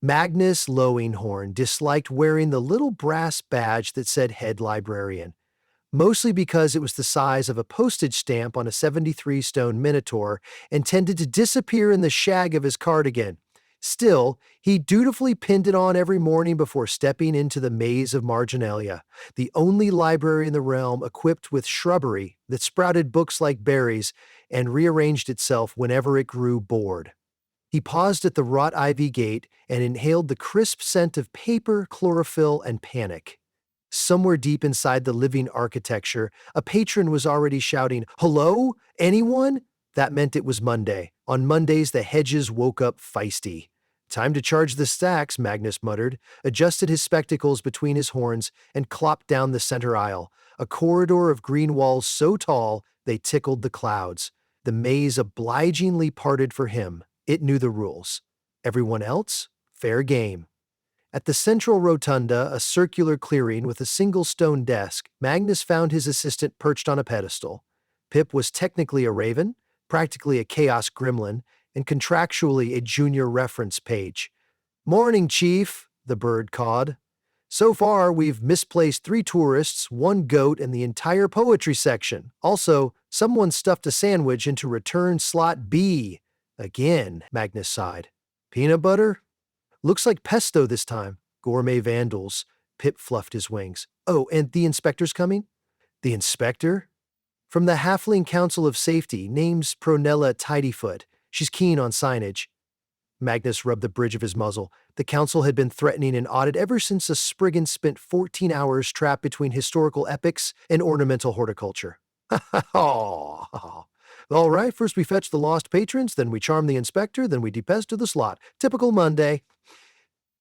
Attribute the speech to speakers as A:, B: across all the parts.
A: Magnus Lowinghorn disliked wearing the little brass badge that said Head Librarian, mostly because it was the size of a postage stamp on a 73-stone Minotaur and tended to disappear in the shag of his cardigan. Still, he dutifully pinned it on every morning before stepping into the maze of marginalia, the only library in the realm equipped with shrubbery that sprouted books like berries and rearranged itself whenever it grew bored. He paused at the wrought ivy gate and inhaled the crisp scent of paper, chlorophyll, and panic. Somewhere deep inside the living architecture, a patron was already shouting, "Hello? Anyone?" That meant it was Monday. On Mondays, the hedges woke up feisty. "Time to charge the stacks," Magnus muttered, adjusted his spectacles between his horns, and clopped down the center aisle, a corridor of green walls so tall they tickled the clouds. The maze obligingly parted for him. It knew the rules. Everyone else? Fair game. At the central rotunda, a circular clearing with a single stone desk, Magnus found his assistant perched on a pedestal. Pip was technically a raven, practically a chaos gremlin, and contractually a junior reference page. "Morning, Chief," the bird cawed. "So far, we've misplaced 3 tourists, 1 goat, and the entire poetry section. Also, someone stuffed a sandwich into return slot B. Again," Magnus sighed. "Peanut butter? Looks like pesto this time. Gourmet vandals." Pip fluffed his wings. "Oh, and the inspector's coming?" "The inspector?" "From the Halfling Council of Safety. Name's Pronella Tidyfoot. She's keen on signage." Magnus rubbed the bridge of his muzzle. The council had been threatening an audit ever since a Spriggan spent 14 hours trapped between historical epics and ornamental horticulture. "Oh, all right, first we fetch the lost patrons, then we charm the inspector, then we depest the slot. Typical Monday."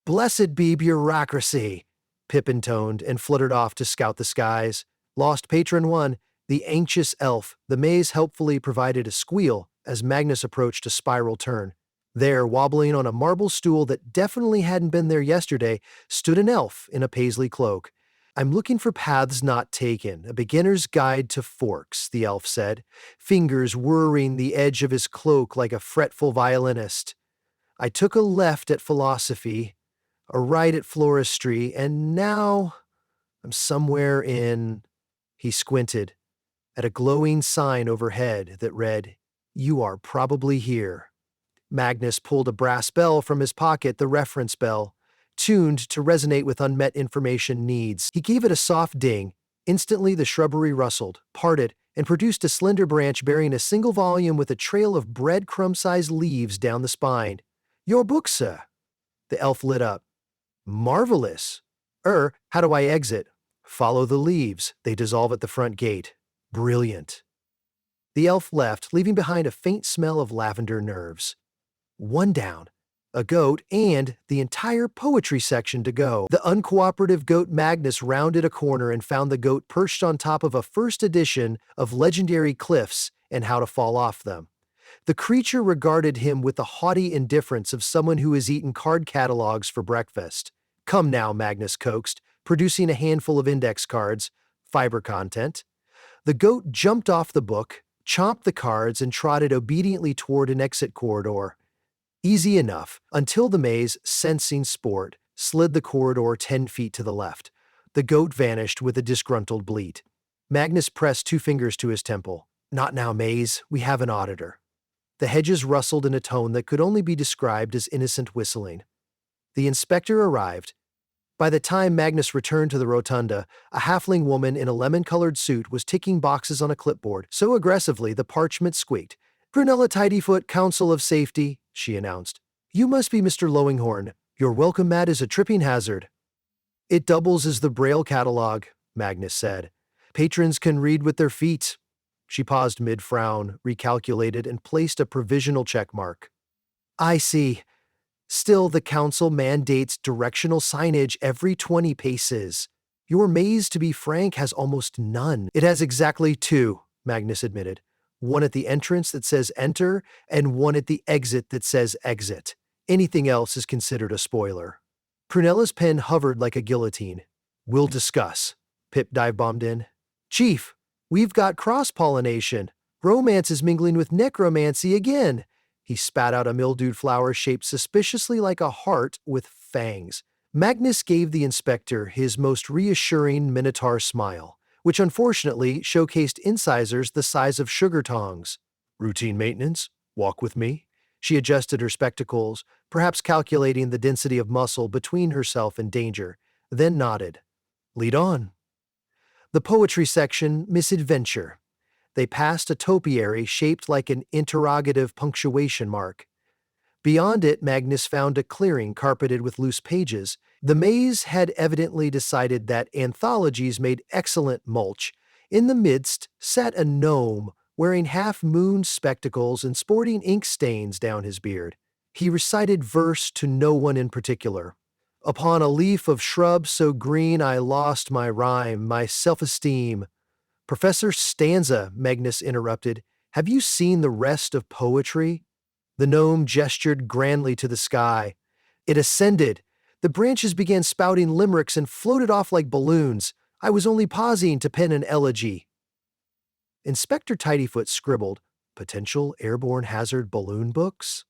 A: "Blessed be bureaucracy," Pip intoned and fluttered off to scout the skies. Lost patron 1, the anxious elf. The maze helpfully provided a squeal as Magnus approached a spiral turn. There, wobbling on a marble stool that definitely hadn't been there yesterday, stood an elf in a paisley cloak. "I'm looking for paths not taken, a beginner's guide to forks," the elf said, fingers whirring the edge of his cloak like a fretful violinist. "I took a left at philosophy, a right at floristry, and now I'm somewhere in—" He squinted at a glowing sign overhead that read, "You are probably here." Magnus pulled a brass bell from his pocket, the reference bell, tuned to resonate with unmet information needs. He gave it a soft ding. Instantly the shrubbery rustled, parted, and produced a slender branch bearing a single volume with a trail of breadcrumb-sized leaves down the spine. "Your book, sir." The elf lit up. "Marvelous. How do I exit?" "Follow the leaves. They dissolve at the front gate." "Brilliant." The elf left, leaving behind a faint smell of lavender nerves. 1 down, a goat, and the entire poetry section to go. The uncooperative goat Magnus rounded a corner and found the goat perched on top of a first edition of Legendary Cliffs and How to Fall Off Them. The creature regarded him with the haughty indifference of someone who has eaten card catalogs for breakfast. "Come now," Magnus coaxed, producing a handful of index cards, fiber content. The goat jumped off the book, chomped the cards, and trotted obediently toward an exit corridor. Easy enough, until the maze, sensing sport, slid the corridor 10 feet to the left. The goat vanished with a disgruntled bleat. Magnus pressed 2 fingers to his temple. "Not now, maze. We have an auditor." The hedges rustled in a tone that could only be described as innocent whistling. The inspector arrived. By the time Magnus returned to the rotunda, a halfling woman in a lemon-colored suit was ticking boxes on a clipboard so aggressively the parchment squeaked. "Prunella Tidyfoot, Council of Safety," she announced. "You must be Mr. Lowinghorn. Your welcome mat is a tripping hazard." "It doubles as the Braille catalog," Magnus said. "Patrons can read with their feet." She paused mid-frown, recalculated, and placed a provisional check mark. "I see. Still, the council mandates directional signage every 20 paces. Your maze, to be frank, has almost none." "It has exactly 2, Magnus admitted. "One at the entrance that says enter, and one at the exit that says exit. Anything else is considered a spoiler." Prunella's pen hovered like a guillotine. "We'll discuss." Pip dive-bombed in. "Chief, we've got cross-pollination. Romance is mingling with necromancy again." He spat out a mildewed flower shaped suspiciously like a heart with fangs. Magnus gave the inspector his most reassuring Minotaur smile, which unfortunately showcased incisors the size of sugar tongs. Routine maintenance? Walk with me? She adjusted her spectacles, perhaps calculating the density of muscle between herself and danger, then nodded. Lead on. The poetry section, misadventure. They passed a topiary shaped like an interrogative punctuation mark. Beyond it, Magnus found a clearing carpeted with loose pages. The maze had evidently decided that anthologies made excellent mulch. In the midst sat a gnome, wearing half-moon spectacles and sporting ink stains down his beard. He recited verse to no one in particular. Upon a leaf of shrub so green I lost my rhyme, my self-esteem. Professor Stanza, Magnus interrupted, have you seen the rest of poetry? The gnome gestured grandly to the sky. It ascended. The branches began spouting limericks and floated off like balloons. I was only pausing to pen an elegy. Inspector Tidyfoot scribbled, potential airborne hazard balloon books?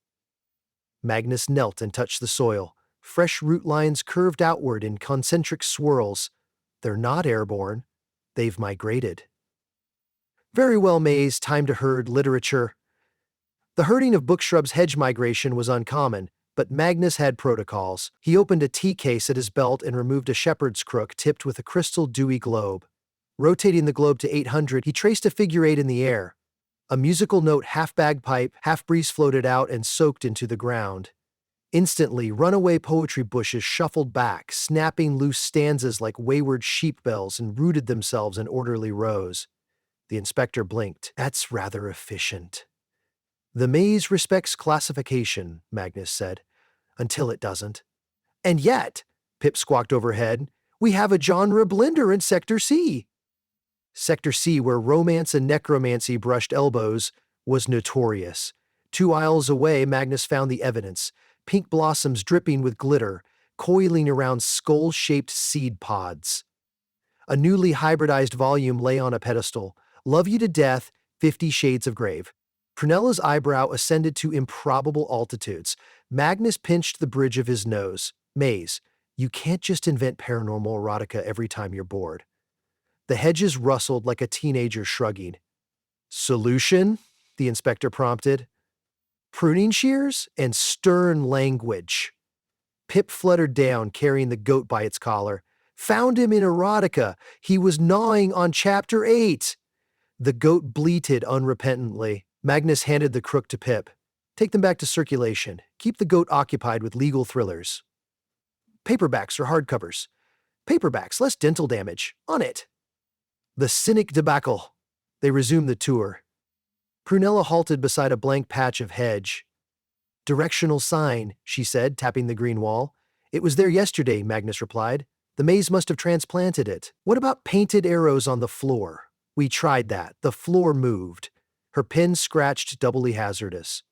A: Magnus knelt and touched the soil. Fresh root lines curved outward in concentric swirls. They're not airborne. They've migrated. Very well, Maze, time to herd literature. The herding of book shrubs hedge migration was uncommon, but Magnus had protocols. He opened a tea case at his belt and removed a shepherd's crook tipped with a crystal dewy globe. Rotating the globe to 800, he traced a figure 8 in the air. A musical note half bagpipe, half breeze floated out and soaked into the ground. Instantly, runaway poetry bushes shuffled back, snapping loose stanzas like wayward sheep bells and rooted themselves in orderly rows. The inspector blinked. That's rather efficient. The maze respects classification, Magnus said, until it doesn't. And yet, Pip squawked overhead, we have a genre blender in Sector C. Sector C, where romance and necromancy brushed elbows, was notorious. 2 aisles away, Magnus found the evidence. Pink blossoms dripping with glitter, coiling around skull-shaped seed pods. A newly hybridized volume lay on a pedestal. Love You to Death, 50 Shades of Grave. Prunella's eyebrow ascended to improbable altitudes. Magnus pinched the bridge of his nose. Maze, you can't just invent paranormal erotica every time you're bored. The hedges rustled like a teenager shrugging. Solution? The inspector prompted. Pruning shears and stern language. Pip fluttered down, carrying the goat by its collar. Found him in erotica. He was gnawing on chapter 8. The goat bleated unrepentantly. Magnus handed the crook to Pip. Take them back to circulation. Keep the goat occupied with legal thrillers. Paperbacks or hardcovers? Paperbacks, less dental damage. On it. The cynic debacle. They resumed the tour. Prunella halted beside a blank patch of hedge. Directional sign, she said, tapping the green wall. It was there yesterday, Magnus replied. The maze must have transplanted it. What about painted arrows on the floor? We tried that. The floor moved. Her pen scratched doubly hazardous.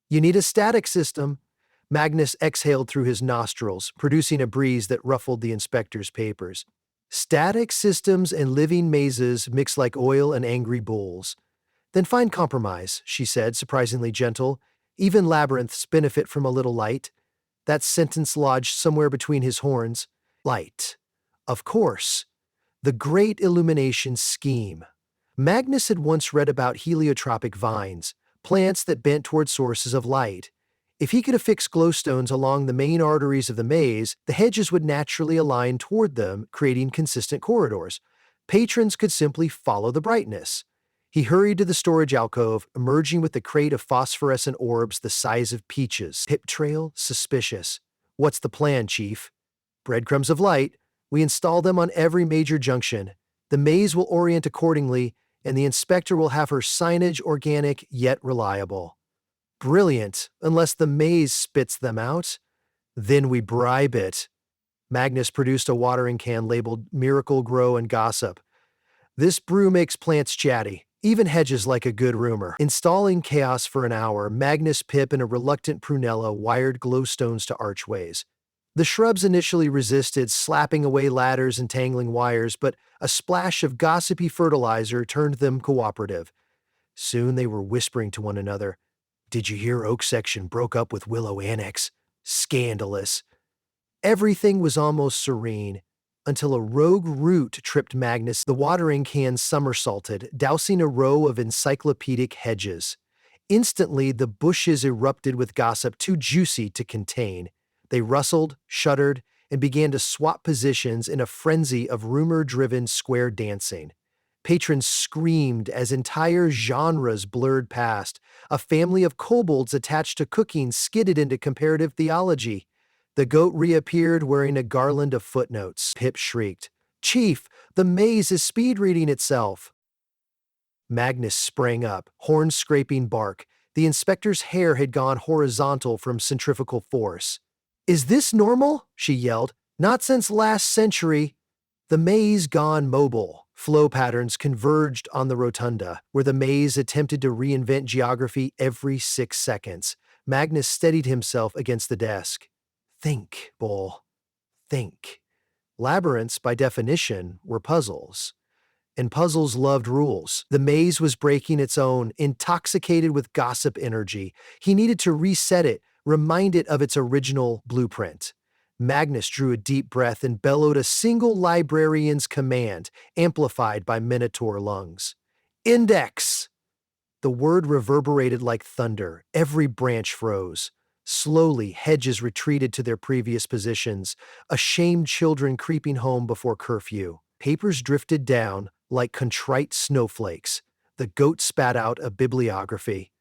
A: You need a static system. Magnus exhaled through his nostrils, producing a breeze that ruffled the inspector's papers. Static systems and living mazes mix like oil and angry bulls. Then find compromise, she said, surprisingly gentle. Even labyrinths benefit from a little light. That sentence lodged somewhere between his horns. Light. Of course. The great illumination scheme. Magnus had once read about heliotropic vines, plants that bent toward sources of light. If he could affix glowstones along the main arteries of the maze, the hedges would naturally align toward them, creating consistent corridors. Patrons could simply follow the brightness. He hurried to the storage alcove, emerging with a crate of phosphorescent orbs the size of peaches. Pip trail? Suspicious. What's the plan, Chief? Breadcrumbs of light. We install them on every major junction. The maze will orient accordingly, and the inspector will have her signage organic yet reliable. Brilliant, unless the maze spits them out. Then we bribe it. Magnus produced a watering can labeled Miracle Grow and Gossip. This brew makes plants chatty. Even hedges like a good rumor. Installing chaos for an hour, Magnus, Pip, and a reluctant Prunella wired glowstones to archways. The shrubs initially resisted, slapping away ladders and tangling wires, but a splash of gossipy fertilizer turned them cooperative. Soon they were whispering to one another. Did you hear Oak Section broke up with Willow Annex? Scandalous. Everything was almost serene until a rogue root tripped Magnus. The watering can somersaulted, dousing a row of encyclopedic hedges. Instantly, the bushes erupted with gossip too juicy to contain. They rustled, shuddered, and began to swap positions in a frenzy of rumor-driven square dancing. Patrons screamed as entire genres blurred past. A family of kobolds attached to cooking skidded into comparative theology. The goat reappeared wearing a garland of footnotes. Pip shrieked, "Chief, the maze is speed-reading itself." Magnus sprang up, horns scraping bark. The inspector's hair had gone horizontal from centrifugal force. "Is this normal?" she yelled. "Not since last century." The maze gone mobile. Flow patterns converged on the rotunda, where the maze attempted to reinvent geography every 6 seconds. Magnus steadied himself against the desk. Think, Bull. Think. Labyrinths, by definition, were puzzles. And puzzles loved rules. The maze was breaking its own, intoxicated with gossip energy. He needed to reset it, remind it of its original blueprint. Magnus drew a deep breath and bellowed a single librarian's command, amplified by Minotaur lungs. "Index!" The word reverberated like thunder. Every branch froze. Slowly, hedges retreated to their previous positions, ashamed children creeping home before curfew. Papers drifted down like contrite snowflakes. The goat spat out a bibliography.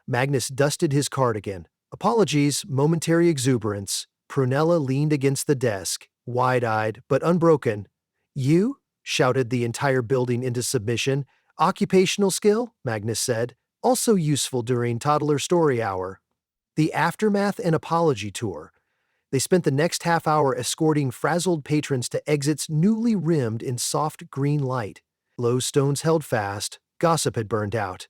A: Magnus dusted his cardigan. "Apologies, momentary exuberance." Prunella leaned against the desk, wide-eyed but unbroken. "You?" shouted the entire building into submission. "Occupational skill," Magnus said, "also useful during toddler story hour." The aftermath and apology tour. They spent the next half hour escorting frazzled patrons to exits newly rimmed in soft green light. Low stones held fast, gossip had burned out.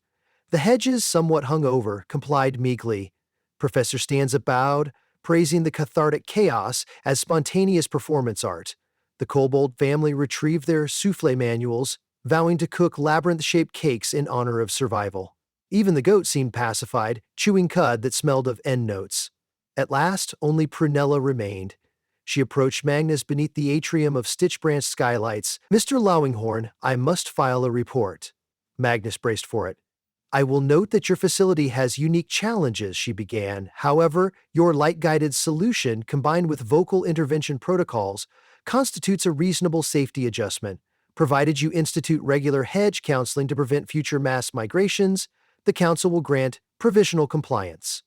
A: The hedges, somewhat hung over, complied meekly. Professor Stanza bowed, praising the cathartic chaos as spontaneous performance art. The kobold family retrieved their souffle manuals, vowing to cook labyrinth-shaped cakes in honor of survival. Even the goat seemed pacified, chewing cud that smelled of endnotes. At last, only Prunella remained. She approached Magnus beneath the atrium of stitch-branch skylights. "Mr. Lowinghorn, I must file a report." Magnus braced for it. "I will note that your facility has unique challenges," she began. "However, your light-guided solution, combined with vocal intervention protocols, constitutes a reasonable safety adjustment. Provided you institute regular hedge counseling to prevent future mass migrations, the Council will grant provisional compliance."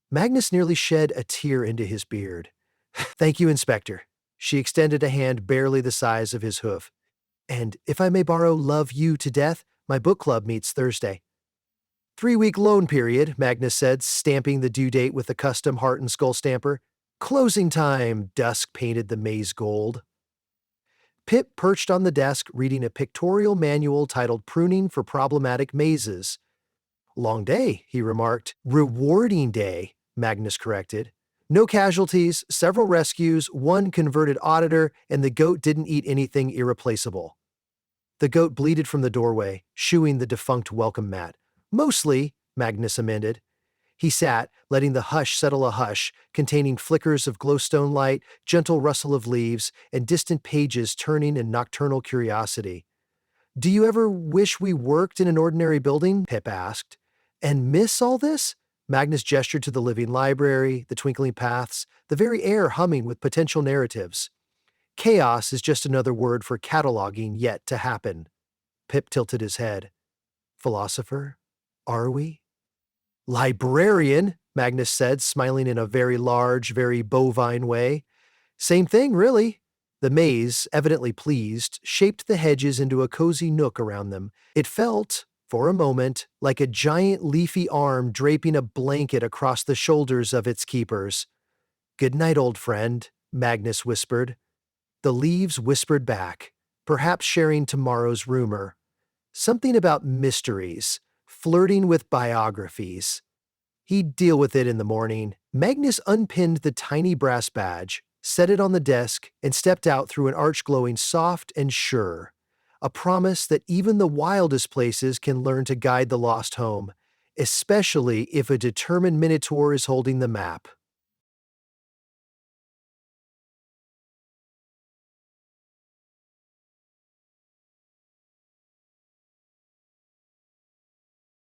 A: Magnus nearly shed a tear into his beard. "Thank you, Inspector." She extended a hand barely the size of his hoof. "And if I may borrow Love You to Death, my book club meets Thursday." 3-week loan period, Magnus said, stamping the due date with a custom heart and skull stamper. "Closing time," dusk painted the maze gold. Pip perched on the desk reading a pictorial manual titled Pruning for Problematic Mazes. "Long day," he remarked. "Rewarding day," Magnus corrected. "No casualties, several rescues, one converted auditor, and the goat didn't eat anything irreplaceable." The goat bleated from the doorway, shooing the defunct welcome mat. "Mostly," Magnus amended. He sat, letting the hush settle a hush, containing flickers of glowstone light, gentle rustle of leaves, and distant pages turning in nocturnal curiosity. "Do you ever wish we worked in an ordinary building?" Pip asked. "And miss all this?" Magnus gestured to the living library, the twinkling paths, the very air humming with potential narratives. "Chaos is just another word for cataloging yet to happen." Pip tilted his head. "Philosopher? Are we?" "Librarian," Magnus said, smiling in a very large, very bovine way. "Same thing, really." The maze, evidently pleased, shaped the hedges into a cozy nook around them. It felt, for a moment, like a giant leafy arm draping a blanket across the shoulders of its keepers. "Good night, old friend," Magnus whispered. The leaves whispered back, perhaps sharing tomorrow's rumor. Something about mysteries, flirting with biographies. He'd deal with it in the morning. Magnus unpinned the tiny brass badge, set it on the desk, and stepped out through an arch glowing soft and sure. A promise that even the wildest places can learn to guide the lost home. especially if a determined Minotaur is holding the map.